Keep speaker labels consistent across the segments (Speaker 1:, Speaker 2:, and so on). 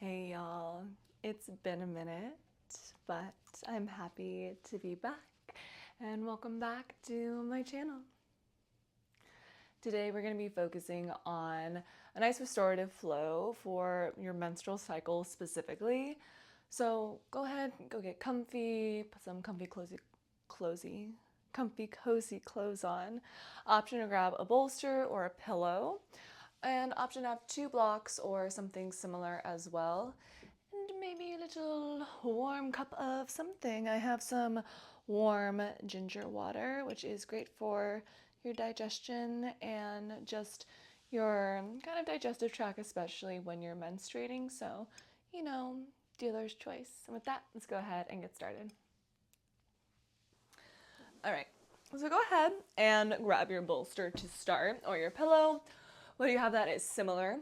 Speaker 1: Hey y'all, it's been a minute, but I'm happy to be back and welcome back to my channel. Today we're going to be focusing on a nice restorative flow for your menstrual cycle specifically. So go ahead, go get comfy, put some comfy cozy clothes on. Option to grab a bolster or a pillow. And option to have 2 blocks or something similar as well. And maybe a little warm cup of something. I have some warm ginger water, which is great for your digestion and just your kind of digestive tract, especially when you're menstruating. So, dealer's choice. And with that, let's go ahead and get started. All right, so go ahead and grab your bolster to start, or your pillow. Whether you have that is similar.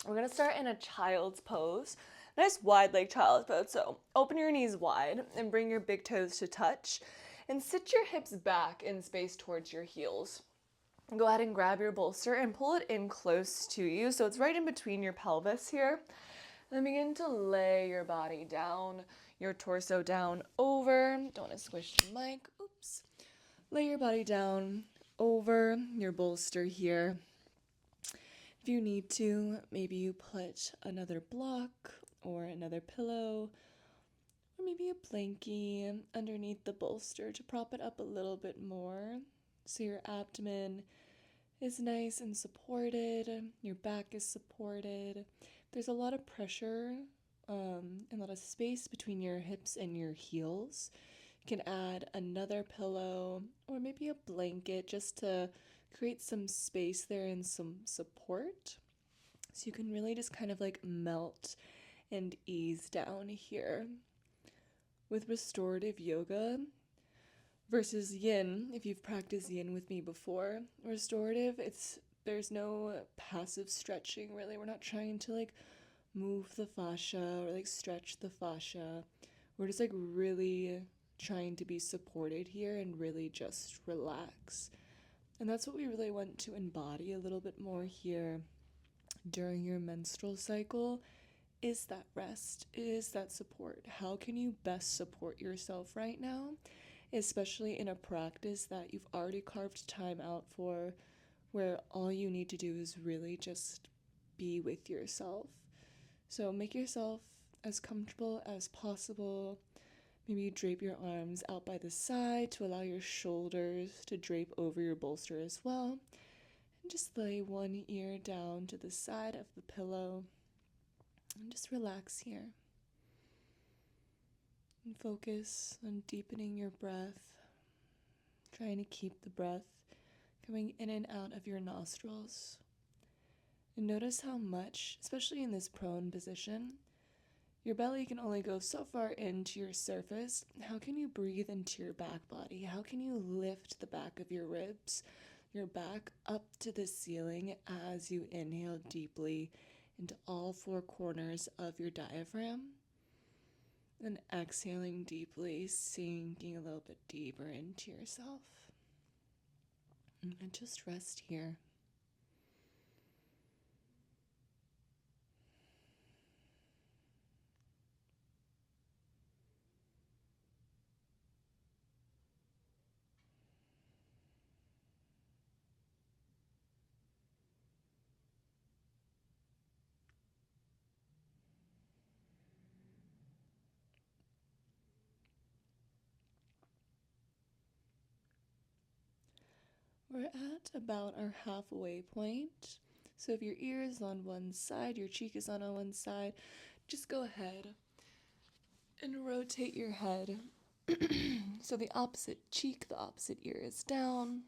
Speaker 1: We're gonna start in a child's pose. Nice wide leg child's pose. So open your knees wide and bring your big toes to touch and sit your hips back in space towards your heels. Go ahead and grab your bolster and pull it in close to you. So it's right in between your pelvis here. Then begin to lay your body down, your torso down over. Don't want to squish the mic. Oops. Lay your body down over your bolster here. If you need to, maybe you put another block or another pillow or maybe a blankie underneath the bolster to prop it up a little bit more so your abdomen is nice and supported, your back is supported. There's a lot of pressure and a lot of space between your hips and your heels. You can add another pillow or maybe a blanket just to create some space there and some support. So you can really just kind of like melt and ease down here. With restorative yoga versus yin, if you've practiced yin with me before, restorative, there's no passive stretching really. We're not trying to like move the fascia or like stretch the fascia. We're just like really trying to be supported here and really just relax. And that's what we really want to embody a little bit more here during your menstrual cycle is that rest, is that support. How can you best support yourself right now, especially in a practice that you've already carved time out for, where all you need to do is really just be with yourself. So make yourself as comfortable as possible. Maybe you drape your arms out by the side to allow your shoulders to drape over your bolster as well. And just lay one ear down to the side of the pillow and just relax here. And focus on deepening your breath, trying to keep the breath coming in and out of your nostrils. And notice how much, especially in this prone position, your belly can only go so far into your surface. How can you breathe into your back body? How can you lift the back of your ribs, your back up to the ceiling as you inhale deeply into all 4 corners of your diaphragm? And exhaling deeply, sinking a little bit deeper into yourself. And just rest here. We're at about our halfway point. So if your ear is on one side, your cheek is on one side, just go ahead and rotate your head. So the opposite cheek, the opposite ear is down.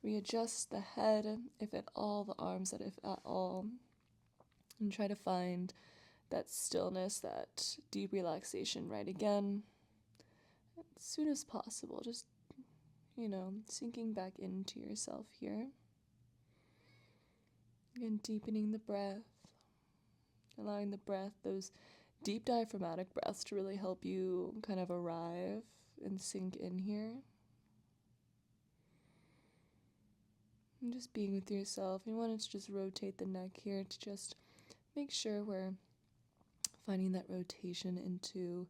Speaker 1: Readjust the head, if at all, the arms, if at all. And try to find that stillness, that deep relaxation right again. As soon as possible, just sinking back into yourself here. Again, deepening the breath, allowing the breath, those deep diaphragmatic breaths, to really help you kind of arrive and sink in here. And just being with yourself. You want to just rotate the neck here to just make sure we're Finding that rotation into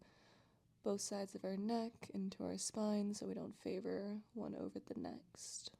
Speaker 1: both sides of our neck, into our spine, so we don't favor one over the next.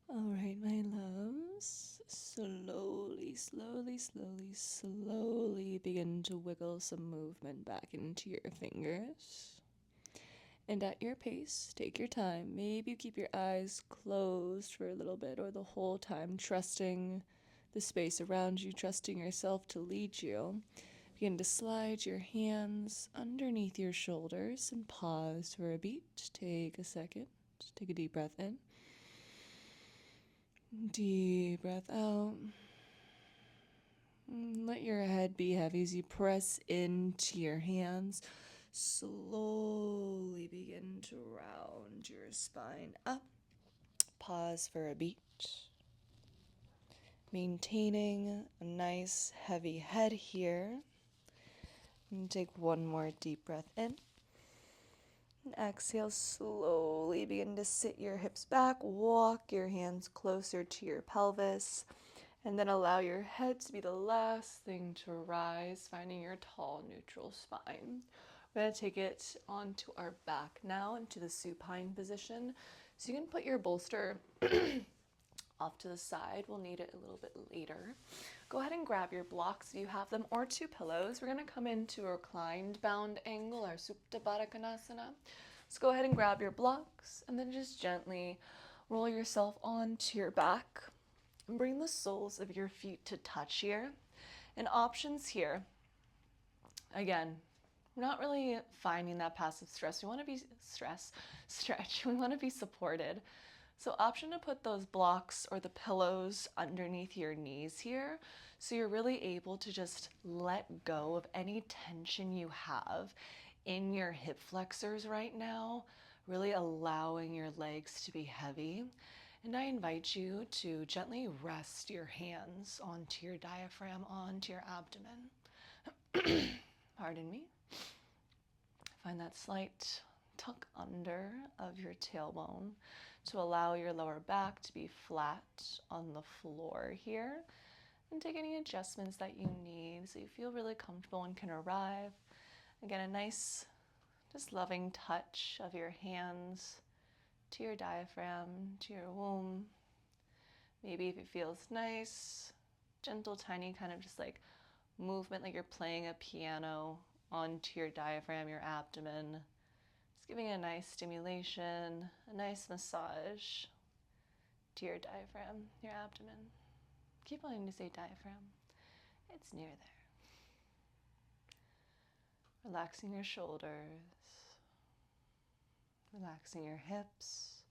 Speaker 1: All right, my loves, slowly begin to wiggle some movement back into your fingers. And at your pace, take your time. Maybe you keep your eyes closed for a little bit or the whole time, trusting the space around you, trusting yourself to lead you. Begin to slide your hands underneath your shoulders and pause for a beat. Take a second. Take a deep breath in. Deep breath out. Let your head be heavy as you press into your hands. Slowly begin to round your spine up. Pause for a beat. Maintaining a nice heavy head here. And take one more deep breath in. And exhale, slowly begin to sit your hips back. Walk your hands closer to your pelvis. And then allow your head to be the last thing to rise, finding your tall, neutral spine. We're going to take it onto our back now, into the supine position. So you can put your bolster off to the side. We'll need it a little bit later. Go ahead and grab your blocks if you have them, or two pillows. We're going to come into a reclined bound angle, our Supta Baddha Konasana. So go ahead and grab your blocks, and then just gently roll yourself onto your back. And bring the soles of your feet to touch here. And options here, again, we're not really finding that passive stress. We want to be stretch. We want to be supported. So option to put those blocks or the pillows underneath your knees here, so you're really able to just let go of any tension you have in your hip flexors right now, really allowing your legs to be heavy. And I invite you to gently rest your hands onto your diaphragm, onto your abdomen. Pardon me. Find that slight tuck under of your tailbone to allow your lower back to be flat on the floor here. And take any adjustments that you need so you feel really comfortable and can arrive. Again, a nice, just loving touch of your hands to your diaphragm, to your womb. Maybe if it feels nice, gentle, tiny kind of just like movement, like you're playing a piano onto your diaphragm, your abdomen. Just giving a nice stimulation, a nice massage to your diaphragm, your abdomen. Keep wanting to say diaphragm. It's near there. Relaxing your shoulders, relaxing your hips,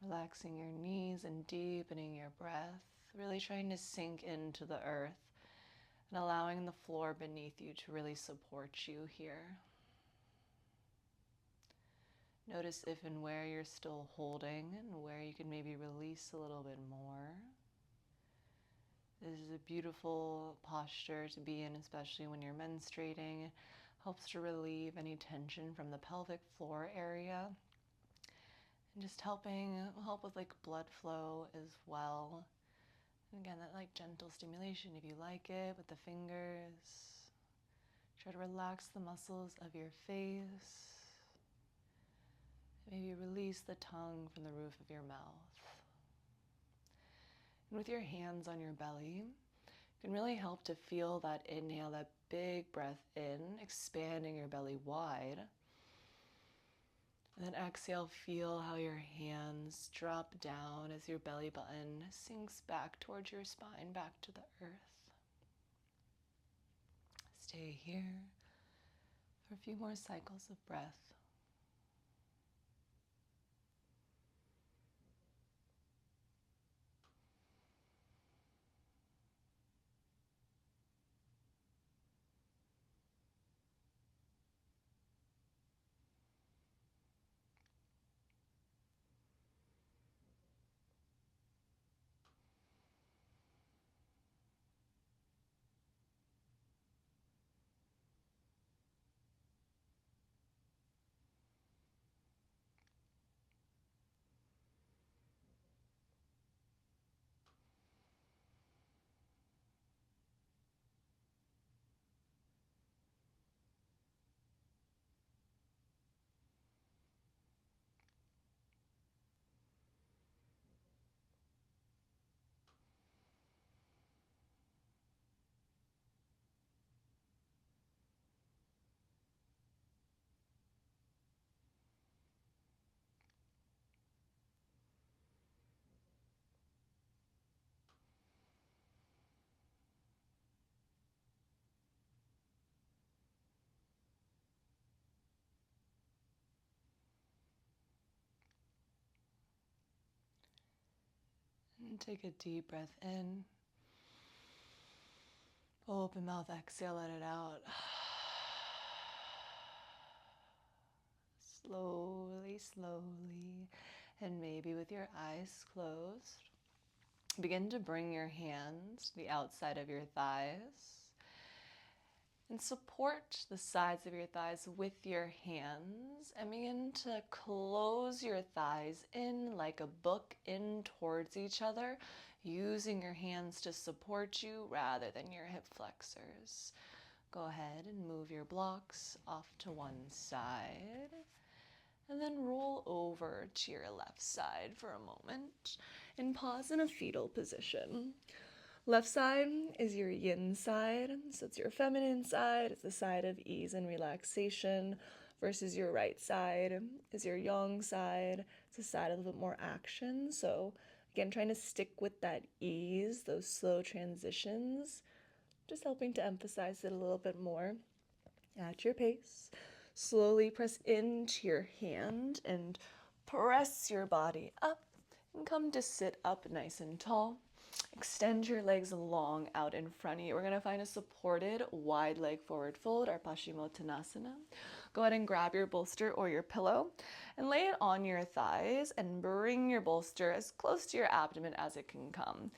Speaker 1: relaxing your knees and deepening your breath, really trying to sink into the earth and allowing the floor beneath you to really support you here. Notice if and where you're still holding and where you can maybe release a little bit more. This is a beautiful posture to be in, especially when you're menstruating. It helps to relieve any tension from the pelvic floor area. And just help with like blood flow as well. And again, that like gentle stimulation if you like it with the fingers. Try to relax the muscles of your face. Maybe release the tongue from the roof of your mouth. And with your hands on your belly, it can really help to feel that inhale, that big breath in, expanding your belly wide. And then exhale, feel how your hands drop down as your belly button sinks back towards your spine, back to the earth. Stay here for a few more cycles of breath. Take a deep breath in. Open mouth, exhale, let it out. Slowly, slowly, and maybe with your eyes closed, begin to bring your hands to the outside of your thighs and support the sides of your thighs with your hands and begin to close your thighs in like a book in towards each other, using your hands to support you rather than your hip flexors. Go ahead and move your blocks off to one side and then roll over to your left side for a moment and pause in a fetal position. Left side is your yin side, so it's your feminine side, it's the side of ease and relaxation, versus your right side is your yang side, it's the side of a little bit more action. So again, trying to stick with that ease, those slow transitions, just helping to emphasize it a little bit more at your pace. Slowly press into your hand and press your body up and come to sit up nice and tall. Extend your legs long out in front of you. We're going to find a supported wide leg forward fold, our Paschimottanasana. Go ahead and grab your bolster or your pillow and lay it on your thighs and bring your bolster as close to your abdomen as it can come.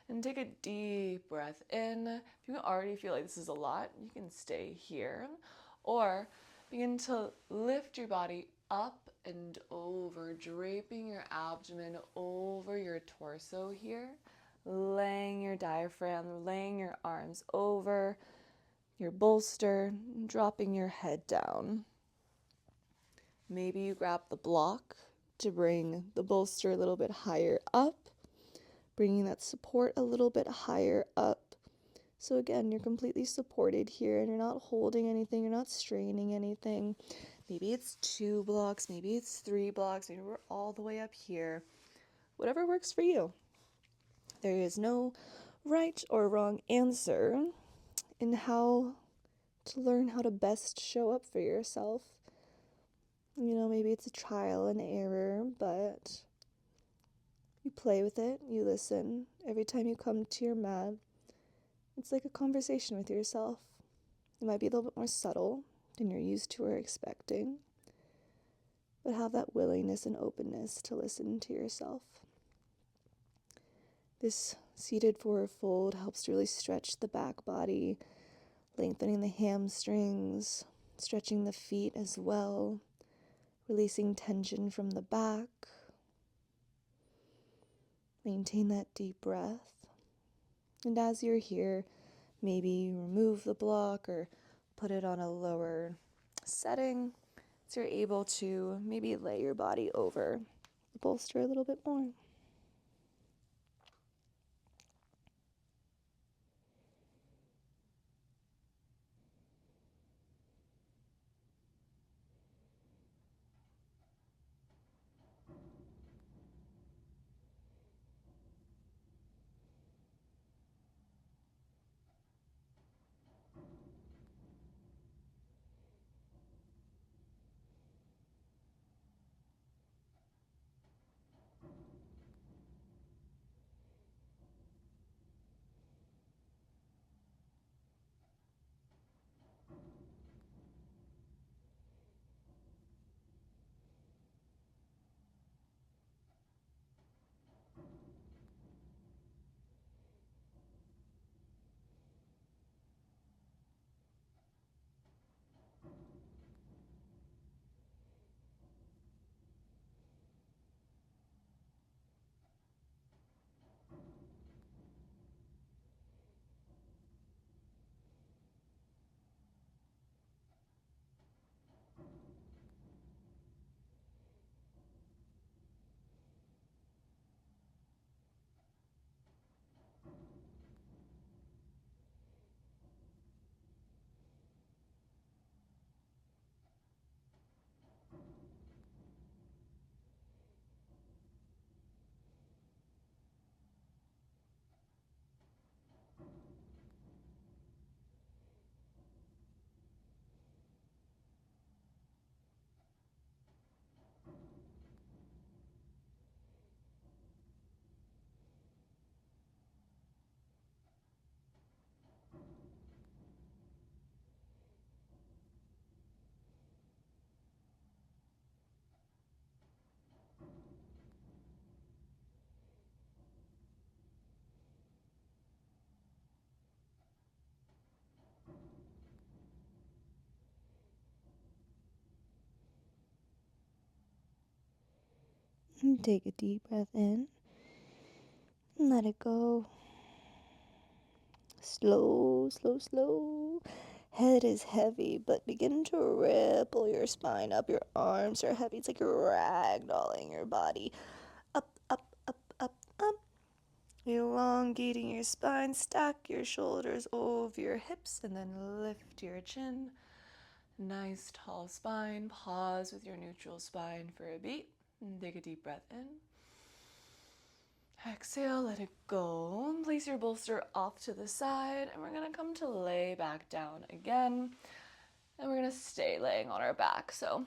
Speaker 1: And take a deep breath in. If you already feel like this is a lot, you can stay here. Or begin to lift your body up and over, draping your abdomen over your torso here. Laying your diaphragm, laying your arms over your bolster, dropping your head down. Maybe you grab the block to bring the bolster a little bit higher up, bringing that support a little bit higher up. So again, you're completely supported here and you're not holding anything, you're not straining anything. Maybe it's 2 blocks, maybe it's 3 blocks, maybe we're all the way up here. Whatever works for you. There is no right or wrong answer in how to learn how to best show up for yourself. You know, maybe it's a trial and error, but you play with it, you listen. Every time you come to your mat, it's like a conversation with yourself. It might be a little bit more subtle than you're used to or expecting, but have that willingness and openness to listen to yourself. This seated forward fold helps to really stretch the back body, lengthening the hamstrings, stretching the feet as well, releasing tension from the back. Maintain that deep breath. And as you're here, maybe remove the block or put it on a lower setting so you're able to maybe lay your body over the bolster a little bit more.
Speaker 2: And take a deep breath in. And let it go. Slow, slow, slow. Head is heavy, but begin to ripple your spine up. Your arms are heavy. It's like you're ragdolling your body. Up, up, up, up, up. Elongating your spine. Stack your shoulders over your hips and then lift your chin. Nice tall spine. Pause with your neutral spine for a beat. And take a deep breath in. Exhale, let it go. Place your bolster off to the side, and we're going to come to lay back down again. And we're going to stay laying on our back. So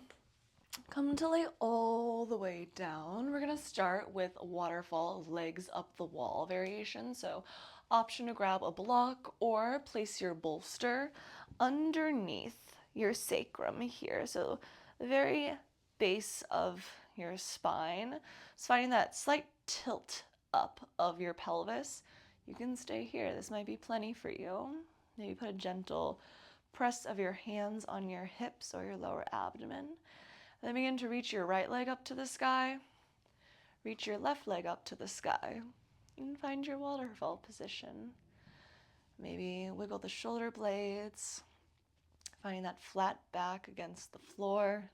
Speaker 2: come to lay all the way down. We're going to start with waterfall, legs up the wall variation. So option to grab a block or place your bolster underneath your sacrum here. So the very base of your spine. So finding that slight tilt up of your pelvis. You can stay here. This might be plenty for you. Maybe put a gentle press of your hands on your hips or your lower abdomen. Then begin to reach your right leg up to the sky. Reach your left leg up to the sky. And find your waterfall position. Maybe wiggle the shoulder blades. Finding that flat back against the floor.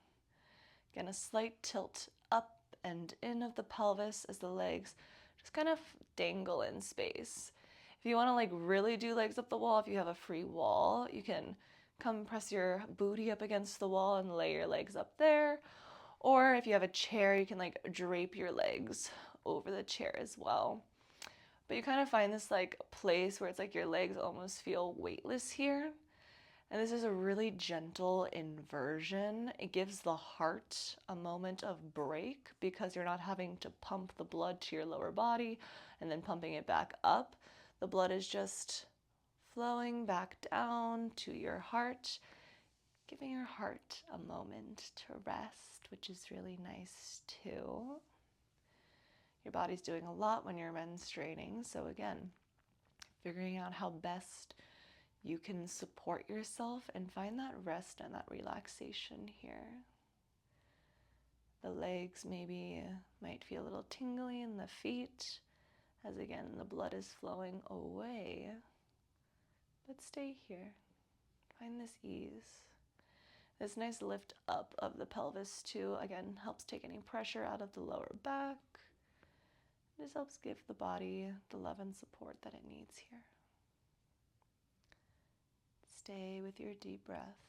Speaker 2: Again, a slight tilt up and in of the pelvis as the legs just kind of dangle in space. If you want to like really do legs up the wall, if you have a free wall, you can come press your booty up against the wall and lay your legs up there. Or if you have a chair, you can like drape your legs over the chair as well. But you kind of find this like place where it's like your legs almost feel weightless here. And this is a really gentle inversion. It gives the heart a moment of break because you're not having to pump the blood to your lower body and then pumping it back up. The blood is just flowing back down to your heart, giving your heart a moment to rest, which is really nice too. Your body's doing a lot when you're menstruating, so again, figuring out how best you can support yourself and find that rest and that relaxation here. The legs maybe might feel a little tingly in the feet, as again the blood is flowing away. But stay here. Find this ease. This nice lift up of the pelvis too, again, helps take any pressure out of the lower back. This helps give the body the love and support that it needs here. Stay with your deep breath.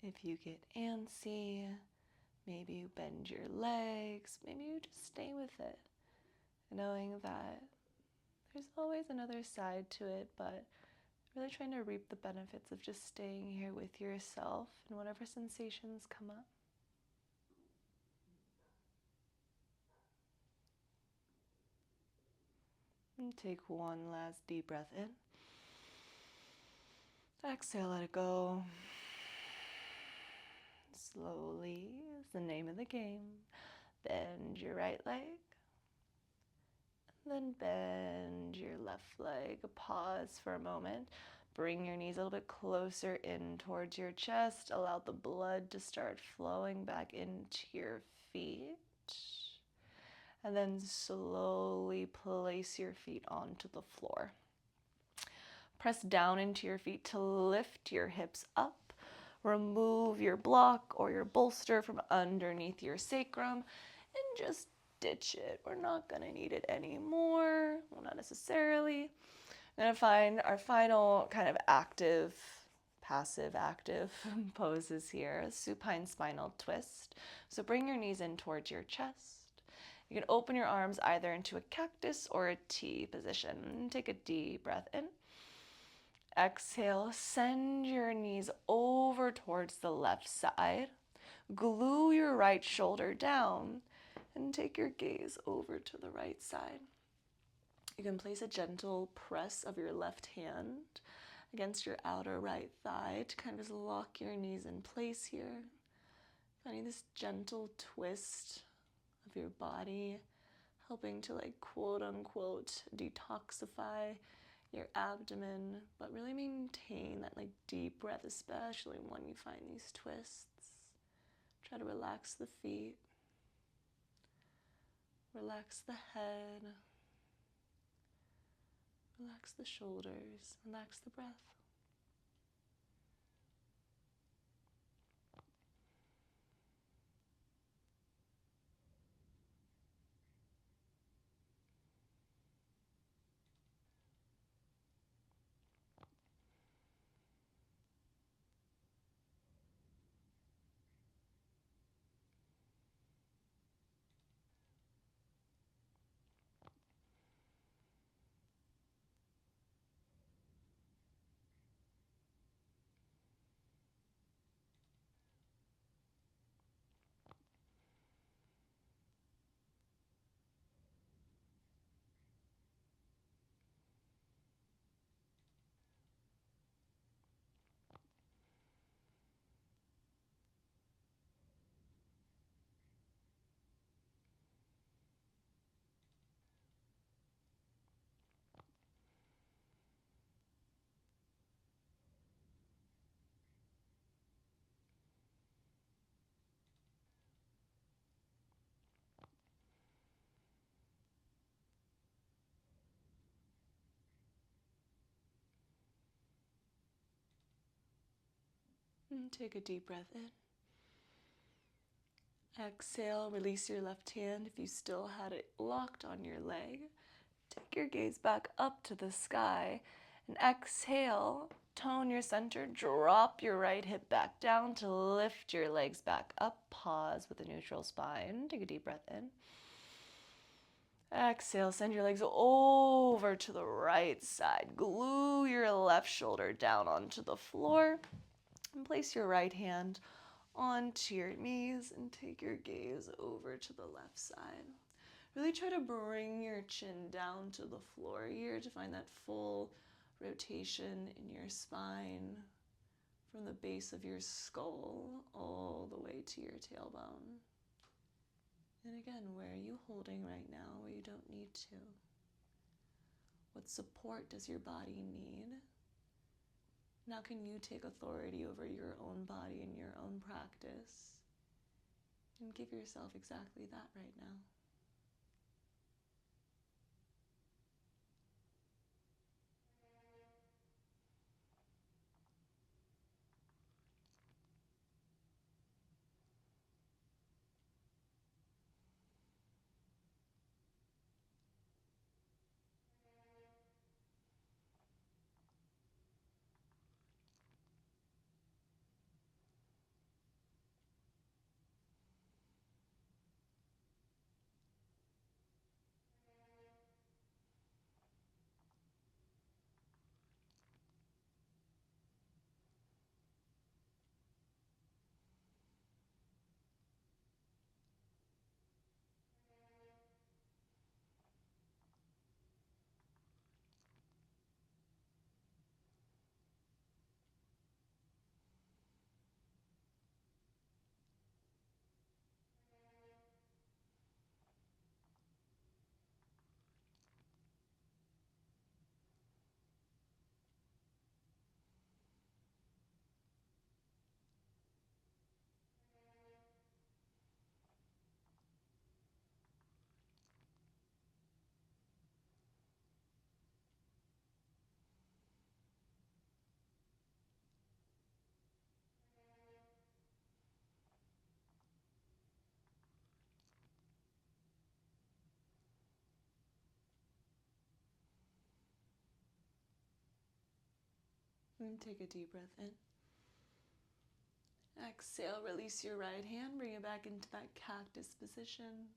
Speaker 2: If you get antsy, maybe you bend your legs, maybe you just stay with it, knowing that there's always another side to it, but really trying to reap the benefits of just staying here with yourself and whatever sensations come up. And take one last deep breath in. Exhale, let it go. Slowly is the name of the game. Bend your right leg. Then bend your left leg. Pause for a moment. Bring your knees a little bit closer in towards your chest. Allow the blood to start flowing back into your feet. And then slowly place your feet onto the floor. Press down into your feet to lift your hips up. Remove your block or your bolster from underneath your sacrum and just ditch it. We're not going to need it anymore. Well, not necessarily. We're going to find our final kind of active, passive active poses here. Supine spinal twist. So bring your knees in towards your chest. You can open your arms either into a cactus or a T position. Take a deep breath in. Exhale, send your knees over towards the left side. Glue your right shoulder down and take your gaze over to the right side. You can place a gentle press of your left hand against your outer right thigh to kind of just lock your knees in place here. Finding this gentle twist of your body, helping to quote unquote detoxify your abdomen, but really maintain that deep breath, especially when you find these twists. Try to relax the feet, relax the head, relax the shoulders, relax the breath. And take a deep breath in. Exhale, release your left hand if you still had it locked on your leg. Take your gaze back up to the sky and exhale, tone your center, drop your right hip back down to lift your legs back up. Pause with a neutral spine. Take a deep breath in. Exhale, send your legs over to the right side. Glue your left shoulder down onto the floor and place your right hand onto your knees and take your gaze over to the left side. Really try to bring your chin down to the floor here to find that full rotation in your spine from the base of your skull all the way to your tailbone. And again, where are you holding right now where you don't need to? What support does your body need? Now can you take authority over your own body and your own practice and give yourself exactly that right now? And take a deep breath in. Exhale, release your right hand, bring it back into that cactus position.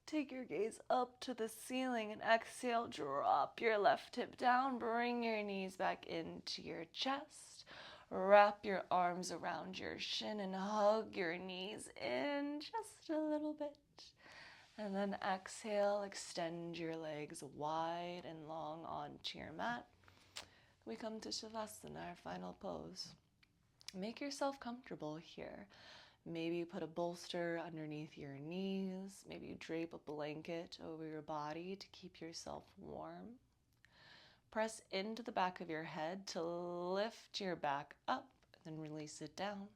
Speaker 2: Take your gaze up to the ceiling and exhale, drop your left hip down, bring your knees back into your chest. Wrap your arms around your shin and hug your knees in just a little bit. And then exhale, extend your legs wide and long onto your mat. We come to Shavasana, our final pose. Make yourself comfortable here. Maybe put a bolster underneath your knees. Maybe you drape a blanket over your body to keep yourself warm. Press into the back of your head to lift your back up, and then release it down.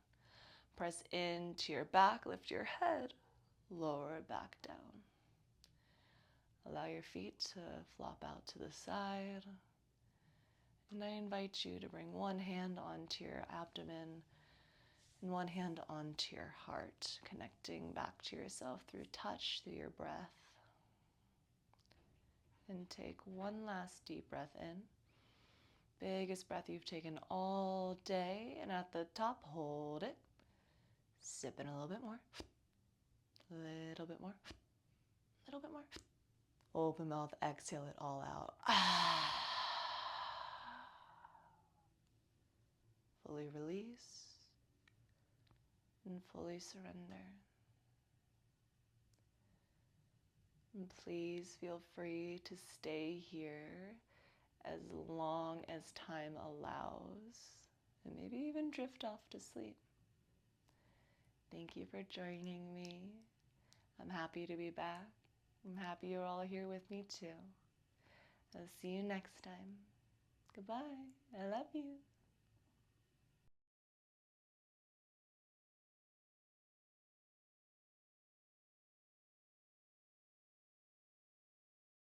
Speaker 2: Press into your back, lift your head, lower it back down. Allow your feet to flop out to the side. And I invite you to bring one hand onto your abdomen and one hand onto your heart, connecting back to yourself through touch, through your breath. And take one last deep breath in. Biggest breath you've taken all day. And at the top, hold it. Sip in a little bit more. Little bit more. Little bit more. Open mouth, exhale it all out. Fully release and fully surrender. And please feel free to stay here as long as time allows, and maybe even drift off to sleep. Thank you for joining me. I'm happy to be back. I'm happy you're all here with me too. I'll see you next time. Goodbye. I love you.